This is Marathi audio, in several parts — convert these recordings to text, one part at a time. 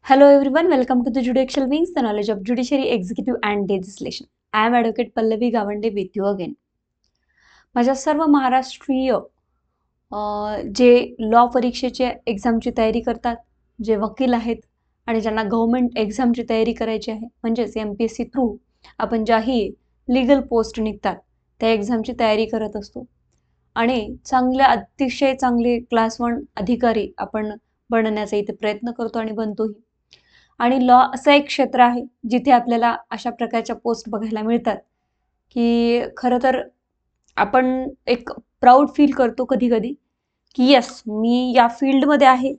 Hello everyone, welcome to the Judicial Wings, the knowledge of judiciary, executive and legislation. I am Advocate Pallavi Gawande with you again. माझ्या सर्व महाराष्ट्रीय जे लॉ परीक्षेचे एक्झामची तयारी करतात, जे वकील आहेत आणि ज्यांना गव्हर्नमेंट एक्झामची तयारी करायची आहे, म्हणजेच MPSC थ्रू आपण ज्याही लीगल पोस्ट निघतात त्या एक्झामची तयारी करत असतो आणि अतिशय चांगले क्लास 1 अधिकारी आपण बनण्याचा इथे प्रयत्न करतो आणि बनतोही. आणि लॉ असं एक क्षेत्र आहे जिथे आपल्याला अशा प्रकारच्या पोस्ट बघायला मिळतात की खरं तर आपण एक प्राऊड फील करतो कधी कधी की यस मी या फील्डमध्ये आहे,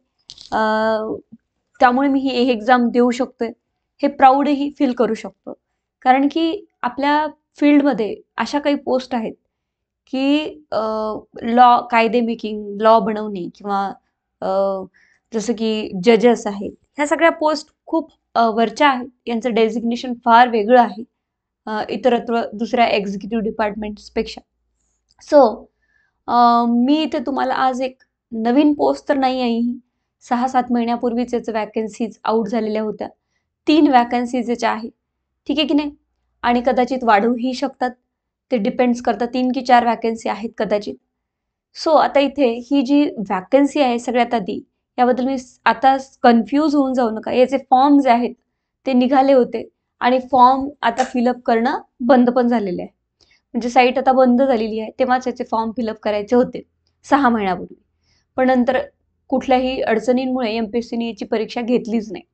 त्यामुळे मी ही एक्झाम देऊ शकतोय, हे प्राऊडही फील करू शकतो. कारण की आपल्या फील्डमध्ये अशा काही पोस्ट आहेत की लॉ कायदे मेकिंग, लॉ बनवणे किंवा जसं की जजेस आहेत, ह्या सगळ्या पोस्ट खूप वरच्या आहेत. यांचं डेझिग्नेशन फार वेगळं आहे इतरत्र दुसऱ्या एक्झिक्युटिव्ह डिपार्टमेंट्सपेक्षा. सो मी इथे तुम्हाला आज एक नवीन पोस्ट तर नाही आहे, 6-7 महिन्यापूर्वीच याचं वॅकन्सीज आउट झालेल्या होत्या. 3 वॅकन्सीज याच्या आहे, ठीक आहे की नाही, आणि कदाचित वाढूही शकतात, ते डिपेंड्स करतात. 3 की 4 वॅकन्सी आहेत कदाचित. सो आता इथे ही जी वॅकन्सी आहे, सगळ्यात आधी याबद्दल मी आता कन्फ्यूज होऊन जाऊ नका. याचे फॉर्म जे आहेत ते निघाले होते आणि फॉर्म आता फिलअप करणं बंद पण झालेले आहे. म्हणजे साईट आता बंद झालेली आहे. तेव्हाच याचे फॉर्म फिलअप करायचे होते 6 महिन्यापूर्वी. पण नंतर कुठल्याही अडचणींमुळे MPSCने याची परीक्षा घेतलीच नाही.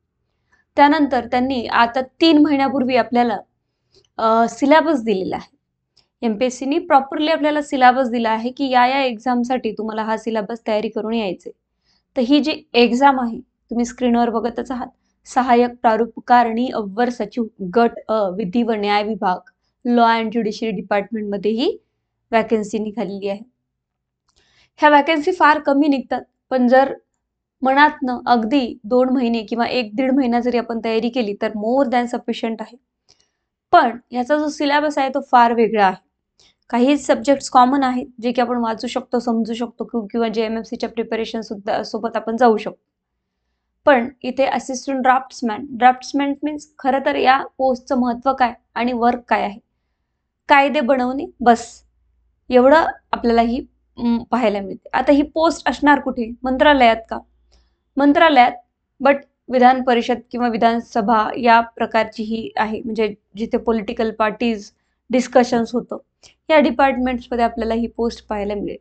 त्यानंतर त्यांनी आता 3 महिन्यापूर्वी आपल्याला सिलेबस दिलेला आहे. MPSCने प्रॉपरली आपल्याला सिलेबस दिला आहे की या एक्झामसाठी तुम्हाला हा सिलेबस तयारी करून यायचे. तर ही जी एक्झाम आहे तुम्ही स्क्रीनवर बघतच आहात, सहाय्यक प्रारूपकारणी अव्वर सचिव गट विधी व न्याय विभाग, लॉ अँड ज्युडिशरी डिपार्टमेंटमध्ये ही वॅकन्सी निघालेली आहे. ह्या वॅकन्सी फार कमी निघतात, पण जर मनातनं अगदी 2 महिने किंवा 1-1.5 महिना जरी आपण तयारी केली तर मोर दॅन सफिशियंट आहे. पण याचा जो सिलेबस आहे तो फार वेगळा आहे. काही सब्जेक्ट्स कॉमन आहेत जे की आपण वाचू शकतो, समजू शकतो किंवा JMFCच्या प्रिपरेशन सुद्धा सोबत आपण जाऊ शकतो. पण इथे असिस्टंट ड्राफ्ट्समॅन मीन्स खरं तर या पोस्टचं महत्त्व काय आणि वर्क काय आहे, कायदे बनवणे, बस एवढं आपल्याला ही पाहायला मिळते. आता ही पोस्ट असणार कुठे? मंत्रालयात का? मंत्रालयात, बट विधान परिषद किंवा विधानसभा या प्रकारची ही आहे, म्हणजे जिथे पॉलिटिकल पार्टीज डिस्कशन्स होतं, या डिपार्टमेंट्समध्ये आपल्याला ही पोस्ट पाहायला मिळेल.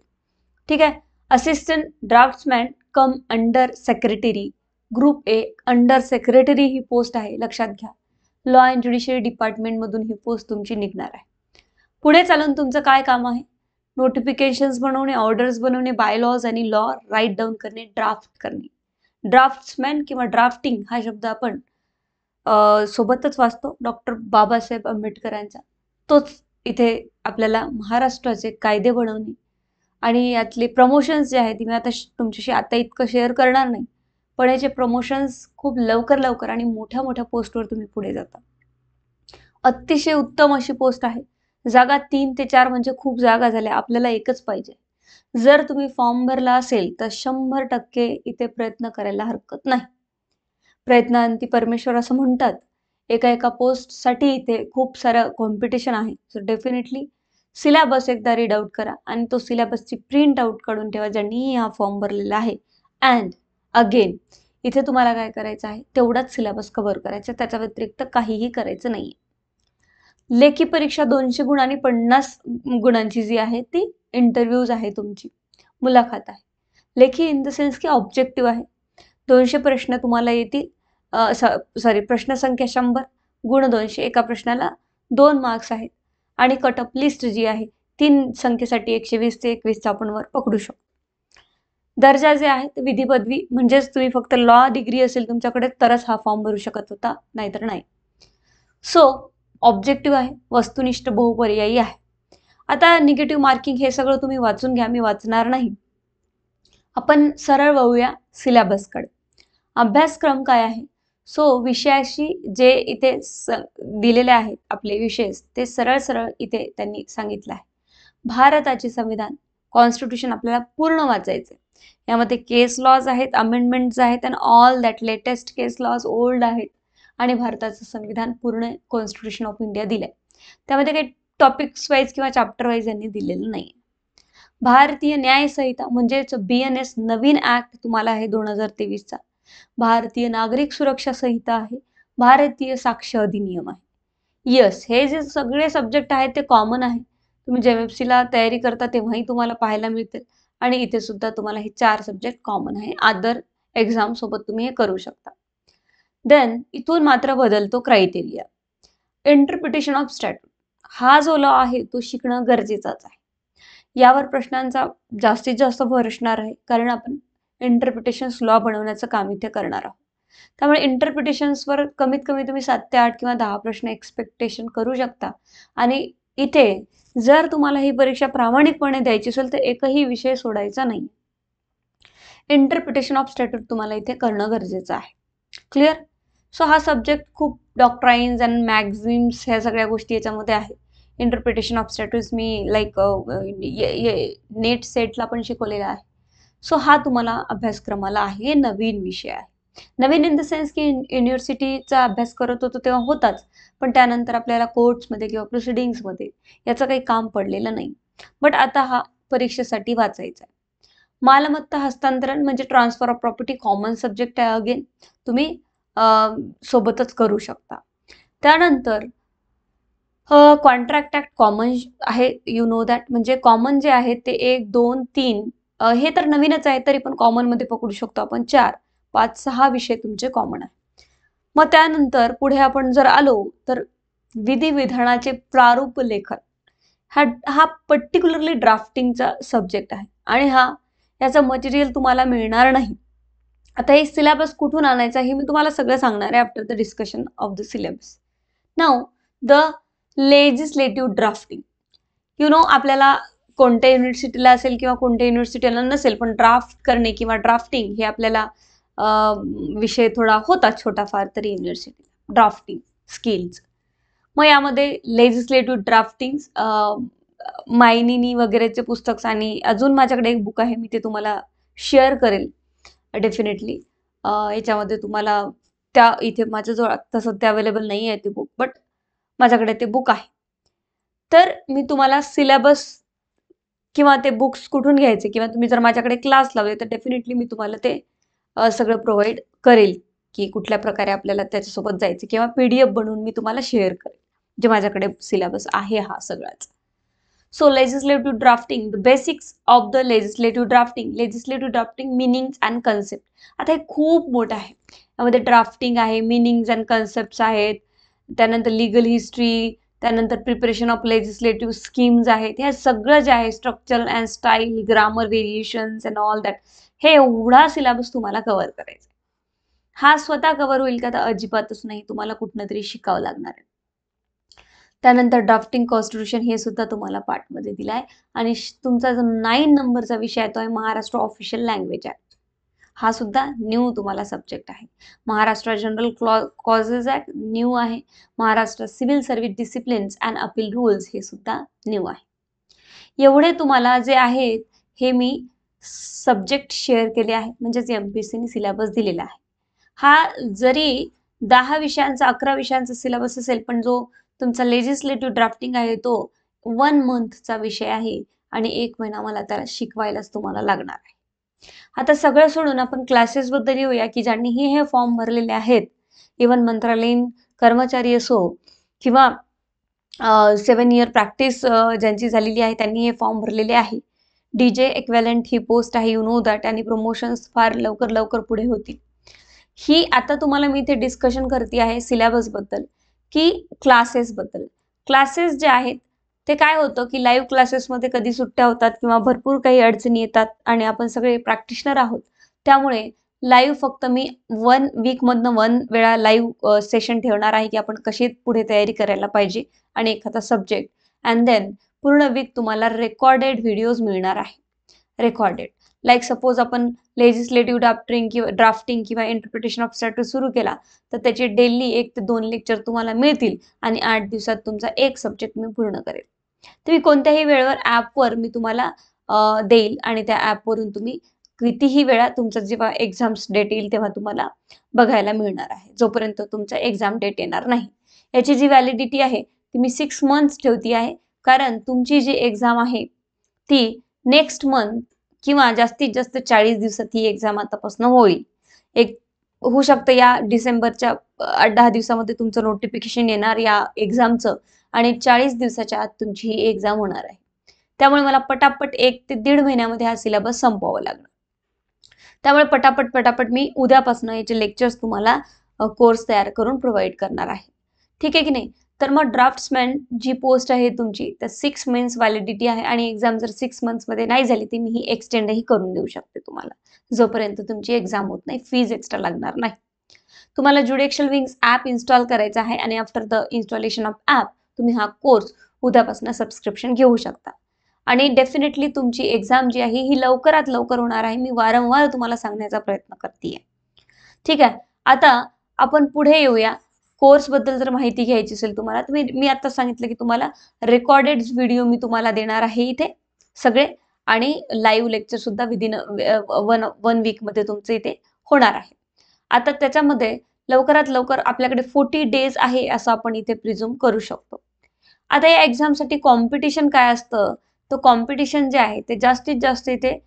ठीक आहे. Assistant draftsman cum under secretary, group A under secretary ही पोस्ट आहे, लक्षात घ्या. लॉ अँड ज्युडिशरी डिपार्टमेंटमधून ही पोस्ट तुमची निघणार आहे. पुढे चालून तुमचं काय काम आहे? नोटिफिकेशन्स बनवणे, ऑर्डर्स बनवणे, बायलॉज आणि लॉ राईट डाऊन करणे, ड्राफ्ट करणे. ड्राफ्ट्समॅन किंवा ड्राफ्टिंग हा शब्द आपण सोबतच वाचतो डॉक्टर बाबासाहेब आंबेडकरांचा. तोच इथे आपल्याला महाराष्ट्राचे कायदे बनवणे आणि यातले प्रमोशन्स जे आहेत, मी आता तुमच्याशी आता इतकं शेअर करणार नाही, पण याचे प्रमोशन्स खूप लवकर आणि मोठ्या पोस्टवर तुम्ही पुढे जाता. अतिशय उत्तम अशी पोस्ट आहे. जागा 3 ते 4 म्हणजे खूप जागा झाल्या, आपल्याला एकच पाहिजे. जर तुम्ही फॉर्म भरला असेल तर 100% इथे प्रयत्न करायला हरकत नाही. प्रयत्नांती परमेश्वर असं म्हणतात. एका पोस्टसाठी इथे खूप सारं कॉम्पिटिशन आहे. सो डेफिनेटली सिलेबस एकदा रीड आउट करा आणि तो सिलेबसची प्रिंट आउट काढून ठेवा ज्यांनी हा फॉर्म भरलेला आहे. अँड अगेन इथे तुम्हाला काय करायचं आहे, तेवढाच सिलेबस कव्हर करायचा, त्याच्या व्यतिरिक्त काहीही करायचं नाही. लेखी परीक्षा 200 गुण आणि 50 गुणांची जी आहे ती इंटरव्ह्यूज आहे, तुमची मुलाखत आहे. लेखी इन द सेन्स की ऑब्जेक्टिव्ह आहे. 200 प्रश्न तुम्हाला येतील, प्रश्न संख्या 100, गुण 200, एका प्रश्नाला 2 मार्क्स आहेत आणि कटअप लिस्ट जी आहे 3 संख्येसाठी 120 ते 21 आपण वर पकडू शकतो. दर्जा जे आहे ते विधी पदवी, म्हणजेच तुम्ही फक्त लॉ डिग्री असेल तुमच्याकडे तरच हा फॉर्म भरू शकत होता, नाहीतर नाही. सो ऑब्जेक्टिव्ह आहे, वस्तुनिष्ठ बहुपर्यायी आहे. आता निगेटिव्ह मार्किंग हे सगळं तुम्ही वाचून घ्या, मी वाचणार नाही. आपण सरळ वळूया सिलेबसकडे. अभ्यासक्रम काय आहे? सो विषयाशी जे इथे दिलेले आहेत आपले विषय, ते सरळ इथे त्यांनी सांगितलं आहे. भारताचे संविधान, कॉन्स्टिट्यूशन आपल्याला पूर्ण वाचायचे. यामध्ये केस लॉज आहेत, अमेंडमेंट्स आहेत and all that latest case laws old आहेत आणि भारताचं संविधान पूर्ण कॉन्स्टिट्यूशन ऑफ इंडिया दिलंय. त्यामध्ये काही टॉपिक्स वाईज किंवा चॅप्टर वाईज यांनी दिलेलं नाही. भारतीय न्याय संहिता म्हणजेच BNS नवीन ऍक्ट तुम्हाला आहे 2023चा. भारतीय नागरिक सुरक्षा संहिता आहे, भारतीय साक्ष अधिनियम आहे. यस, हे जे सगळे सब्जेक्ट आहेत ते कॉमन आहे. तुम्ही JMFC ला तयारी करता तेव्हाही तुम्हाला पाहायला मिळतील आणि इथे सुद्धा तुम्हाला हे 4 सब्जेक्ट कॉमन आहे. अदर एक्झाम सोबत तुम्ही हे करू शकता. देन इथून मात्र बदलतो क्रायटेरिया. इंटरप्रिटेशन ऑफ स्टॅट्यूट हा जो लॉ आहे तो शिकणं गरजेचंच आहे. यावर प्रश्नांचा जास्तीत जास्त भर असणार आहे, कारण आपण इंटरप्रिटेशन्स लॉ बनवण्याचं काम इथे करणार आहोत. त्यामुळे इंटरप्रिटेशन्सवर कमीत कमी तुम्ही 7 ते 8 किंवा 10 प्रश्न एक्सपेक्टेशन करू शकता. आणि इथे जर तुम्हाला ही परीक्षा प्रामाणिकपणे द्यायची असेल तर एकही विषय सोडायचा नाही. इंटरप्रिटेशन ऑफ स्टॅट्यूट तुम्हाला इथे करणं गरजेचं आहे. क्लिअर? सो हा सब्जेक्ट खूप डॉक्ट्राईन्स अँड मॅक्झिम्स ह्या सगळ्या गोष्टी याच्यामध्ये आहे. इंटरप्रिटेशन ऑफ स्टॅट्यूट्स मी लाईक नेट सेटला पण शिकवलेला आहे. सो हा तुम्हाला अभ्यासक्रमाला आहे, नवीन विषय आहे. नवीन इन द सेन्स की युनिव्हर्सिटीचा अभ्यास करत होतो तेव्हा होताच, पण त्यानंतर आपल्याला कोर्ट्समध्ये किंवा प्रोसिडिंग्समध्ये याचं काही काम पडलेलं नाही. बट आता हा परीक्षेसाठी वाचायचा आहे. मालमत्ता हस्तांतरण म्हणजे transfer of property common subject आहे. अगेन तुम्ही सोबतच करू शकता. त्यानंतर कॉन्ट्रॅक्ट ऍक्ट कॉमन आहे, यू नो दॅट. म्हणजे कॉमन जे आहे ते 1, 2, 3 हे तर नवीनच आहे, तरी पण कॉमन मध्ये पकडू शकतो आपण 4, 5, 6 विषय तुमचे कॉमन आहे. मग त्यानंतर पुढे आपण जर आलो तर विधिविधानाचे प्रारूप लेखन हा पर्टिक्युलरली ड्राफ्टिंगचा सब्जेक्ट आहे आणि याचं मटेरियल तुम्हाला मिळणार नाही. आता हे सिलेबस कुठून आणायचा हे मी तुम्हाला सगळं सांगणार आहे after the discussion of the syllabus. Now the legislative drafting. You know, आपल्याला कोणत्या युनिव्हर्सिटीला असेल किंवा कोणत्या युनिव्हर्सिटीला नसेल, पण ड्राफ्ट करणे किंवा ड्राफ्टिंग हे आपल्याला विषय थोडा होता छोटाफार तरी युनिव्हर्सिटीला, ड्राफ्टिंग स्किल्स. मग यामध्ये लेजिस्लेटिव्ह ड्राफ्टिंग मायनीनी वगैरेचे पुस्तक आणि अजून माझ्याकडे एक बुक आहे, मी ते तुम्हाला शेअर करेल डेफिनेटली. याच्यामध्ये तुम्हाला इथे माझ्याजवळ आत्ता सध्या अवेलेबल नाही आहे ते बुक, बट माझ्याकडे ते बुक आहे. तर मी तुम्हाला सिलेबस किंवा ते बुक्स कुठून घ्यायचे किंवा तुम्ही जर माझ्याकडे क्लास लावले तर डेफिनेटली मी तुम्हाला ते सगळं प्रोव्हाइड करेल की कुठल्या प्रकारे आपल्याला त्याच्यासोबत जायचं, किंवा PDF बनवून मी तुम्हाला शेअर करेल जे माझ्याकडे सिलेबस आहे हा सगळाच. So legislative drafting, the basics of the legislative drafting. Legislative drafting meanings and concept. आता हे खूप मोठं आहे. यामध्ये ड्राफ्टिंग आहे, मीनिंग्स अँड कन्सेप्ट आहेत, त्यानंतर लिगल हिस्ट्री, त्यानंतर प्रिपरेशन ऑफ लेजिस्लेटिव्ह स्कीम्स आहेत. ह्या सगळं जे आहे structure and style, grammar variations and all that, हे एवढा सिलेबस तुम्हाला कव्हर करायचा. हा स्वतः कव्हर होईल का? तर अजिबातच नाही, तुम्हाला कुठनं तरी शिकावं लागणार आहे. त्यानंतर ड्राफ्टिंग कॉन्स्टिट्यूशन हे सुद्धा तुम्हाला पार्टमध्ये दिलं आहे. आणि तुमचा जो 9 नंबरचा विषय आहे तो आहे महाराष्ट्र ऑफिशियल लँग्वेज ऍक्ट. हा सुद्धा न्यू तुम्हाला सब्जेक्ट आहे. Maharashtra general clauses act new आहे. Maharashtra civil service disciplines and appeal rules हे सुद्धा न्यू आहे. एवढे तुम्हाला जे आहेत हे मी सब्जेक्ट शेअर केले आहे, म्हणजेच MPSCने सिलेबस दिलेला आहे. हा जरी 10 विषयांचा 11 विषयांचा सिलेबस असेल, पण जो तुमचा लेजिस्लेटिव्ह ड्राफ्टिंग आहे तो 1 मंथचा विषय आहे आणि 1 महिना मला त्याला शिकवायलाच तुम्हाला लागणार आहे. आता सगळं सोडून आपण क्लासेस बद्दल येऊया की ज्यांनीही हे फॉर्म भरलेले आहेत, इव्हन मंत्रालयीन कर्मचारी असो किंवा 7 इयर प्रॅक्टिस ज्यांची झालेली आहे त्यांनी हे फॉर्म भरलेले आहे. DJ इक्विव्हॅलंट ही पोस्ट आहे, यू नो दॅट. आणि प्रमोशन्स फार लवकर पुढे होतील. ही आता तुम्हाला मी इथे डिस्कशन करते आहे सिलेबस बद्दल की क्लासेस बद्दल. क्लासेस जे आहेत ते काय होतं की लाईव्ह क्लासेसमध्ये कधी सुट्ट्या होतात किंवा भरपूर काही अडचणी येतात आणि आपण सगळे प्रॅक्टिशनर आहोत, त्यामुळे लाईव्ह फक्त मी 1 वीकमधनं 1 वेळा लाईव्ह सेशन ठेवणार आहे की आपण कशी पुढे तयारी करायला पाहिजे आणि एखादा सब्जेक्ट. अँड देन पूर्ण वीक तुम्हाला रेकॉर्डेड व्हिडिओज मिळणार आहे. रेकॉर्डेड लाईक सपोज आपण लेजिस्लेटिव्ह ड्राफ्टिंग किंवा इंटरप्रिटेशन ऑफ स्टॅट्यूट सुरू केला तर त्याचे डेली 1 ते 2 लेक्चर तुम्हाला मिळतील आणि 8 दिवसात तुमचा एक सब्जेक्ट मी पूर्ण करेल. तुम्ही कोणत्याही वेळेवर ॲपवर मी तुम्हाला देईल आणि त्या ॲपवरून तुम्ही कितीही वेळा तुमचं जेव्हा एक्झाम्स डेट येईल तेव्हा तुम्हाला बघायला मिळणार आहे, जोपर्यंत तुमचा एक्झाम डेट येणार नाही. याची जी व्हॅलिडिटी आहे ती मी 6 मंथ्स ठेवती आहे, कारण तुमची जी एक्झाम आहे ती नेक्स्ट मंथ किंवा जास्तीत जास्त 40 दिवसात ही एक्झाम आतापासून होईल. एक होऊ शकतं या डिसेंबरच्या 8-10 दिवसामध्ये तुमचं नोटिफिकेशन येणार या एक्झामचं आणि 40 दिवसाच्या आत तुमची ही एक्झाम होणार आहे. त्यामुळे मला पटापट 1 ते 1.5 महिन्यामध्ये हा सिलेबस संपवावा लागणार. त्यामुळे पटापट मी उद्यापासून याचे लेक्चर्स तुम्हाला कोर्स तयार करून प्रोव्हाइड करणार आहे. ठीक आहे की नाही? तर मग ड्राफ्ट्समॅन जी पोस्ट आहे तुमची तर 6 मंथ्स व्हॅलिडिटी आहे आणि एक्झाम जर 6 मंथ्समध्ये नाही झाली ती मी ही एक्सटेंडही करून देऊ शकते तुम्हाला, जोपर्यंत तुमची एक्झाम होत नाही, फीज एक्स्ट्रा लागणार नाही. तुम्हाला ज्युडिशियल विंग्स ॲप इन्स्टॉल करायचा आहे आणि after the installation of app तुम्ही हा कोर्स उद्यापासून सबस्क्रिप्शन घेऊ शकता. आणि डेफिनेटली तुमची एक्झाम जी आहे ही लवकरात लवकर होणार आहे. मी वारंवार तुम्हाला सांगण्याचा प्रयत्न करते. ठीक आहे. आता आपण पुढे येऊया. कोर्सबद्दल जर माहिती घ्यायची असेल तुम्हाला तर मी आता सांगितलं की तुम्हाला रेकॉर्डेड व्हिडिओ मी तुम्हाला देणार आहे इथे सगळे आणि लाईव्ह लेक्चर सुद्धा विदिन वन वीकमध्ये तुमचं इथे होणार आहे. आता त्याच्यामध्ये लवकरात लवकर आपल्याकडे 40 डेज आहे असं आपण इथे प्रिझ्युम करू शकतो. आता या एक्झामसाठी कॉम्पिटिशन काय असतं? तर कॉम्पिटिशन जे आहे ते जास्तीत जास्त इथे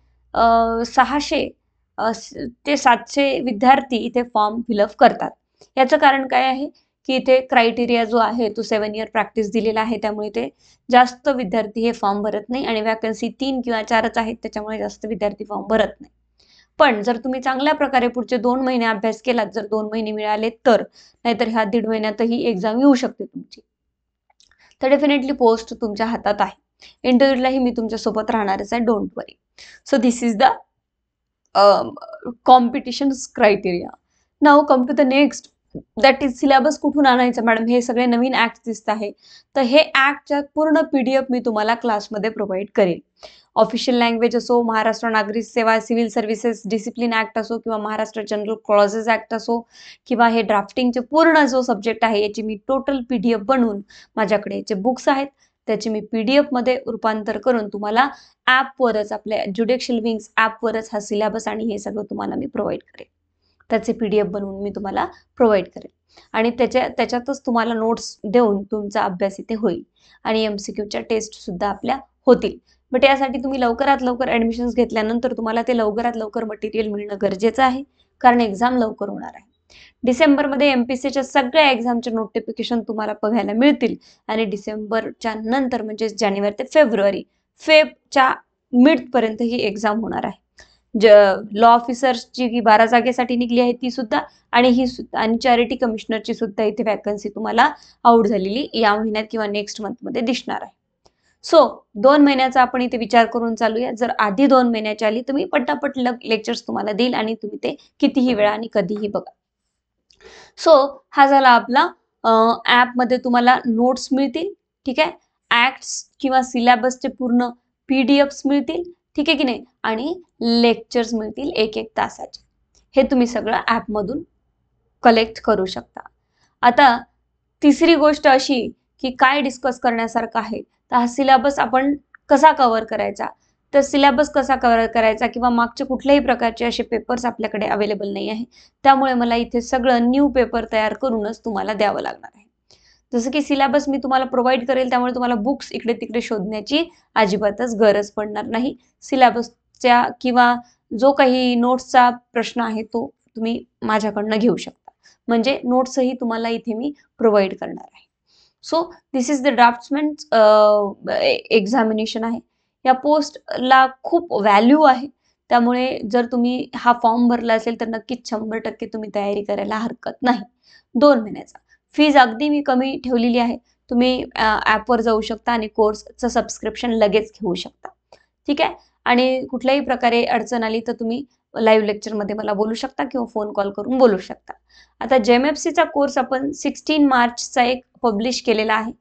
600 ते 700 विद्यार्थी इथे फॉर्म फिलअप करतात. याचं कारण काय आहे की इथे क्रायटेरिया जो आहे तो 7 इयर प्रॅक्टिस दिलेला आहे, त्यामुळे ते जास्त विद्यार्थी हे फॉर्म भरत नाही आणि वॅकन्सी 3 किंवा 4च आहेत, त्याच्यामुळे जास्त विद्यार्थी फॉर्म भरत नाही. पण जर तुम्ही चांगल्या प्रकारे पुढचे 2 महिने अभ्यास केलात, जर 2 महिने मिळाले तर, नाहीतर ह्या 1.5 महिन्यातही एक्झाम येऊ शकते तुमची. तर डेफिनेटली पोस्ट तुमच्या हातात आहे. इंटरव्ह्यूलाही मी तुमच्यासोबत राहणारच आहे, don't worry. So this is the competitions criteria. Now come to the next, that is syllabus कुठून आणायचं मॅडम? हे सगळे नवीन ऍक्ट दिसत आहे, तर हे ऍक्टच्या पूर्ण PDF मी तुम्हाला क्लासमध्ये प्रोव्हाइड करेल. ऑफिशियल लँग्वेज असो, महाराष्ट्र नागरिक सेवा सिव्हिल सर्व्हिसेस डिसिप्लिन ऍक्ट असो किंवा महाराष्ट्र जनरल क्लॉजेस ऍक्ट असो किंवा हे ड्राफ्टिंगचे पूर्ण जो सब्जेक्ट आहे याची मी टोटल PDF बनवून माझ्याकडे याचे बुक्स आहेत त्याचे मी PDF मध्ये रूपांतर करून तुम्हाला ॲपवरच आपल्या ज्युडिशियल विंग्स ॲपवरच हा सिलेबस आणि हे सगळं तुम्हाला मी प्रोव्हाइड करेल. त्याचे PDF बनवून मी तुम्हाला प्रोव्हाइड करेल आणि त्याच्यातच तुम्हाला नोट्स देऊन तुमचा अभ्यास इथे होईल आणि MCQच्या टेस्ट सुद्धा आपल्या होतील. बट यासाठी तुम्ही लवकरात लवकर ॲडमिशन्स घेतल्यानंतर तुम्हाला ते लवकरात लवकर मटेरियल मिळणं गरजेचं आहे, कारण एक्झाम लवकर होणार आहे. डिसेंबरमध्ये MPSCच्या सगळ्या एक्झामचे नोटिफिकेशन तुम्हाला बघायला मिळतील आणि डिसेंबरच्या नंतर म्हणजे जानेवारी ते फेबच्या मिडपर्यंत ही एक्झाम होणार आहे. लॉ ऑफिसर्सची जी 12 जागेसाठी निघली आहे ती सुद्धा आणि ही सुद्धा आणि चॅरिटी कमिशनरची सुद्धा इथे वॅकन्सी तुम्हाला आउट झालेली या महिन्यात किंवा नेक्स्ट मंथमध्ये दिसणार आहे. सो 2 महिन्याचा आपण इथे विचार करून चालूया. जर आधी 2 महिन्याची आली तर मी पटापट लेक्चर्स तुम्हाला देईल आणि तुम्ही ते कितीही वेळा आणि कधीही बघा. सो हा झाला आपला ॲपमध्ये तुम्हाला नोट्स मिळतील. ठीक आहे. ऍक्ट्स किंवा सिलेबसचे पूर्ण PDFs मिळतील. ठीक आहे की नाही, आणि लेक्चर्स मिळतील 1-1 तासाचे. हे तुम्ही सगळं ॲपमधून कलेक्ट करू शकता. आता तिसरी गोष्ट अशी की काय डिस्कस करण्यासारखं आहे, तर हा सिलेबस आपण कसा कव्हर करायचा, तर सिलेबस कसा कव्हर करायचा किंवा मागचे कुठल्याही प्रकारचे असे पेपर्स आपल्याकडे अवेलेबल नाही आहे, त्यामुळे मला इथे सगळं न्यू पेपर तयार करूनच तुम्हाला द्यावं लागणार आहे. जसं की सिलेबस मी तुम्हाला प्रोव्हाइड करेल, त्यामुळे तुम्हाला बुक्स इकडे तिकडे शोधण्याची अजिबातच गरज पडणार नाही. सिलेबसच्या किंवा जो काही नोट्सचा प्रश्न आहे तो तुम्ही माझ्याकडनं घेऊ शकता, म्हणजे नोट्सही तुम्हाला इथे मी प्रोव्हाइड करणार आहे. So this is the draftsman examination आहे. या पोस्टला खूप व्हॅल्यू आहे, त्यामुळे जर तुम्ही हा फॉर्म भरला असेल तर नक्कीच 100% तुम्ही तयारी करायला हरकत नाही. 2 महिन्याचा फीज अगदी मी कमी ठेवलेली आहे. तुम्ही ॲपवर जाऊ शकता आणि कोर्सचं सबस्क्रिप्शन लगेच घेऊ शकता. ठीक आहे. आणि कुठल्याही प्रकारे अडचण आली तर तुम्ही लाईव्ह लेक्चरमध्ये मला बोलू शकता किंवा फोन कॉल करून बोलू शकता. आता JMFCचा कोर्स आपण 16 मार्चचा एक पब्लिश केलेला आहे.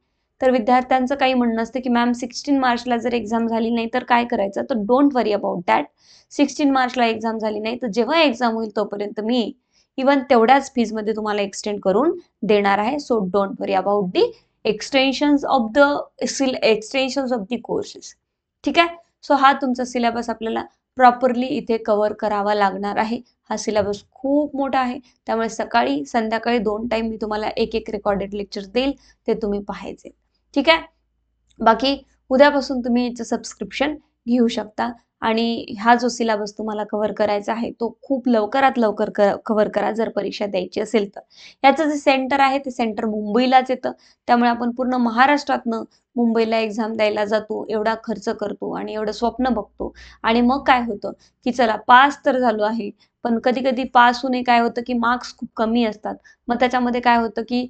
तर विद्यार्थ्यांचं काही म्हणणं असतं की मॅम 16 मार्चला जर एक्झाम झाली नाही तर काय करायचं, तर डोंट वरी अबाउट दॅट. 16 मार्चला एक्झाम झाली नाही तर जेव्हा एक्झाम होईल तोपर्यंत मी इवन तेवढ्याच फीजमध्ये तुम्हाला एक्सटेंड करून देणार आहे. So don't worry about the extensions of the courses. ठीक आहे. सो हा तुमचा सिलेबस आपल्याला प्रॉपरली इथे कव्हर करावा लागणार आहे. हा सिलेबस खूप मोठा आहे, त्यामुळे सकाळी संध्याकाळी 2 टाइम मी तुम्हाला एक रेकॉर्डेड लेक्चर देईल, ते तुम्ही पाहायचे. ठीक आहे. बाकी उद्यापासून तुम्ही याचं सबस्क्रिप्शन घेऊ शकता आणि हा जो सिलेबस तुम्हाला कव्हर करायचा आहे तो खूप लवकरात लवकर कव्हर करा जर परीक्षा द्यायची असेल तर. याचं जे सेंटर आहे ते सेंटर मुंबईलाच येतं, त्यामुळे आपण पूर्ण महाराष्ट्रातनं मुंबईला एक्झाम द्यायला जातो, एवढा खर्च करतो आणि एवढं स्वप्न बघतो आणि मग काय होतं की चला पास तर झालो आहे, पण कधी कधी पास होणे काय होतं की मार्क्स खूप कमी असतात. मग त्याच्यामध्ये काय होतं की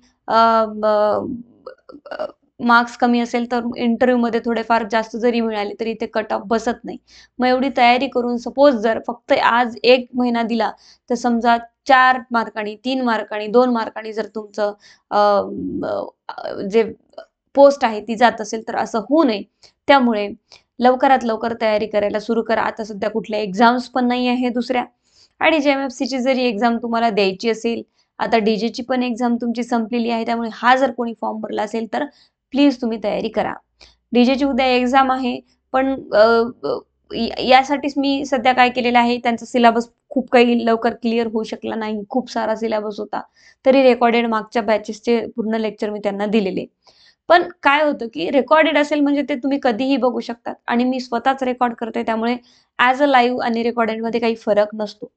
मार्क्स कमी असेल तर इंटरव्ह्यूमध्ये थोडेफार जास्त जरी मिळाले तरी ते कट ऑफ बसत नाही. मग एवढी तयारी करून सपोज जर फक्त आज 1 महिना दिला तर समजा 4 मार्कांनी, 3 मार्कांनी, 2 मार्कांनी जर तुमचं जे पोस्ट आहे ती जात असेल तर असं होऊ नये. त्यामुळे लवकरात लवकर तयारी करायला सुरू करा. आता सध्या कुठल्या एक्झाम्स पण नाही आहे दुसऱ्या आणि JMFCची जरी एक्झाम तुम्हाला द्यायची असेल, आता DJची पण एक्झाम तुमची संपलेली आहे, त्यामुळे हा जर कोणी फॉर्म भरला असेल तर प्लीज तुम्ही तयारी करा. DJची उद्या एक्झाम आहे, पण यासाठीच मी सध्या काय केलेलं आहे, त्यांचा सिलेबस खूप काही लवकर क्लिअर होऊ शकला नाही. खूप सारा सिलेबस होता. तरी रेकॉर्डेड मागच्या बॅचेसचे पूर्ण लेक्चर मी त्यांना दिलेले. पण काय होतं की रेकॉर्डेड असेल म्हणजे ते तुम्ही कधीही बघू शकतात आणि मी स्वतःच रेकॉर्ड करते, त्यामुळे ॲज अ लाईव्ह आणि रेकॉर्डेडमध्ये काही फरक नसतो.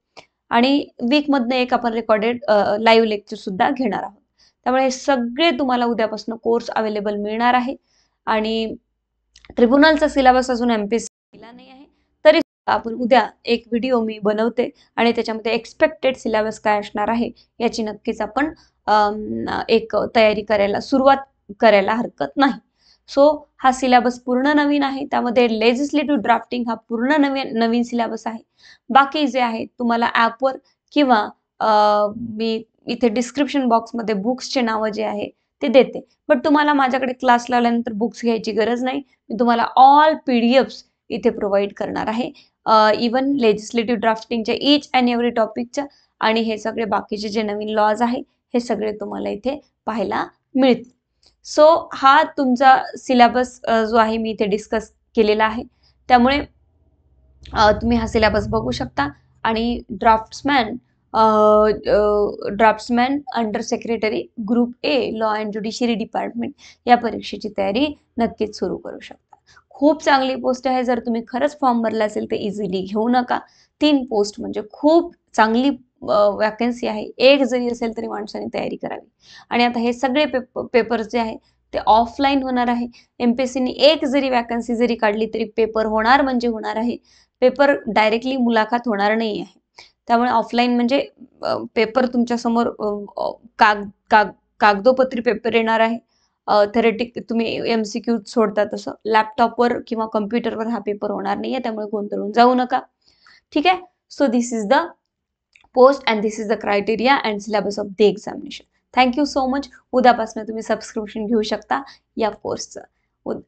आणि वीकमधनं एक आपण रेकॉर्डेड लाईव्ह लेक्चर सुद्धा घेणार आहोत. त्यामुळे हे सगळे तुम्हाला उद्यापासून कोर्स अवेलेबल मिळणार आहे आणि ट्रिब्युनलचा सिलेबस अजून MPSC दिला नाही आहे, तरी आपण उद्या एक व्हिडिओ मी बनवते आणि त्याच्यामध्ये एक्सपेक्टेड सिलेबस काय असणार आहे याची नक्कीच आपण एक तयारी करायला सुरुवात करायला हरकत नाही. सो हा सिलेबस पूर्ण नवीन आहे, त्यामध्ये लेजिस्लेटिव्ह ड्राफ्टिंग हा पूर्ण नवीन सिलेबस आहे. बाकी जे आहे तुम्हाला ॲपवर किंवा मी इथे डिस्क्रिप्शन बॉक्समध्ये बुक्सचे नावं जे आहे ते देते. बट तुम्हाला माझ्याकडे क्लास लावल्यानंतर बुक्स घ्यायची गरज नाही. मी तुम्हाला ऑल PDFs इथे प्रोव्हाइड करणार आहे. इवन लेजिस्लेटिव्ह ड्राफ्टिंगच्या ईच अँड एव्हरी टॉपिकच्या आणि हे सगळे बाकीचे जे नवीन लॉज आहे हे सगळे तुम्हाला इथे पाहायला मिळतील. सो हा तुमचा सिलेबस जो आहे मी इथे डिस्कस केलेला आहे. त्यामुळे तुम्ही हा सिलेबस बघू शकता आणि draftsman under secretary group A law and judiciary department या परीक्षेची तयारी नक्कीच सुरू करू शकता. खूप चांगली पोस्ट आहे. जर तुम्ही खरंच फॉर्म भरला असेल तर इझिली घेऊ नका. 3 पोस्ट म्हणजे खूप चांगली वॅकन्सी आहे. एक जरी असेल तरी माणसाने तयारी करावी. आणि आता हे सगळे पेपर्स जे आहे ते ऑफलाईन होणार आहे. MPSCने एक जरी वॅकन्सी जरी काढली तरी पेपर होणार म्हणजे होणार आहे. पेपर डायरेक्टली मुलाखत होणार नाही आहे. त्यामुळे ऑफलाईन म्हणजे पेपर तुमच्यासमोर कागदोपत्री पेपर येणार आहे. थेरेटिक तुम्ही MCQ सोडता तसं लॅपटॉपवर किंवा कम्प्युटरवर हा पेपर होणार नाहीये, त्यामुळे गोंधळून जाऊ नका. ठीक आहे. So this is the post and this is the criteria and syllabus of the examination. Thank you so much. उद्यापासून तुम्ही सबस्क्रिप्शन घेऊ शकता या कोर्सचं.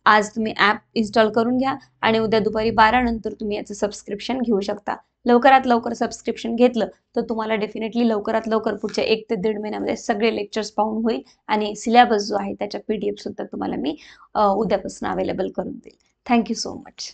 आज तुम्ही ॲप इन्स्टॉल करून घ्या आणि उद्या दुपारी 12 नंतर तुम्ही याचं सबस्क्रिप्शन घेऊ शकता. लवकरात लवकर सबस्क्रिप्शन घेतलं तर तुम्हाला डेफिनेटली लवकरात लवकर पुढच्या 1 ते 1.5 महिन्यामध्ये सगळे लेक्चर्स पाहून होईल आणि सिलेबस जो आहे त्याच्या PDF सुद्धा तुम्हाला मी उद्यापासून अवेलेबल करून देईल. Thank you so much.